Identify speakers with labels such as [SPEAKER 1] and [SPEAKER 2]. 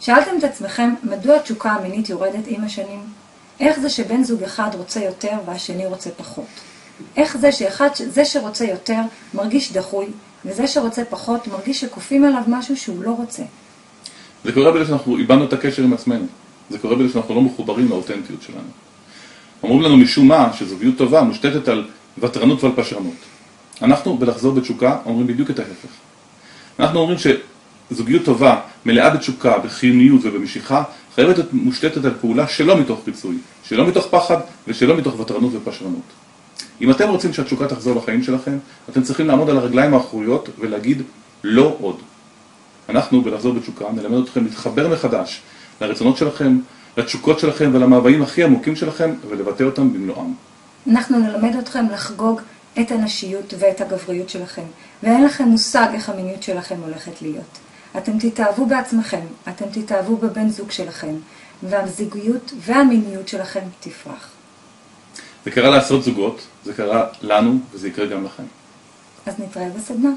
[SPEAKER 1] שאלתם את עצמכם מדוע התשוקה המינית יורדת עם השנים? איך זה שבן זוג אחד רוצה יותר והשני רוצה פחות? איך זה זה שרוצה יותר מרגיש דחוי, וזה שרוצה פחות מרגיש שכופים עליו משהו שהוא לא רוצה?
[SPEAKER 2] זה קורה בגלל שאנחנו איבדנו את הקשר עם עצמנו. זה קורה בגלל שאנחנו לא מחוברים לאותנטיות שלנו. אומרים לנו משום מה שזוגיות טובה מושתתת על ותרנות ועל פשרנות. אנחנו בלחזור בתשוקה אומרים בדיוק את ההפך. אנחנו אומרים שזוגיות טובה מלאה בתשוקה, בחיוניות ובמשיכה חייבת להיות מושתתת על פעולה שלא מתוך פיצוי, שלא מתוך פחד ושלא מתוך ותרנות ופשרנות. אם אתם רוצים שהתשוקה תחזור לחיים שלכם, אתם צריכים לעמוד על הרגליים האחוריות ולהגיד לא עוד. אנחנו בלחזור בתשוקה נלמד אתכם להתחבר מחדש לרצונות שלכם, לתשוקות שלכם ולמאוויים הכי עמוקים שלכם ולבטא אותם במלואם.
[SPEAKER 1] אנחנו נלמד אתכם לחגוג את הנשיות ואת הגבריות שלכם, ואין לכם מושג איך המיניות שלכם הולכת להיות. אתם תתאהבו בעצמכם, אתם תתאהבו בבן זוג שלכם, והזוגיות והמיניות שלכם תפרח.
[SPEAKER 2] זה קרה לעשות זוגות, זה קרה לנו וזה יקרה גם לכם.
[SPEAKER 1] אז נתראה בסדנה.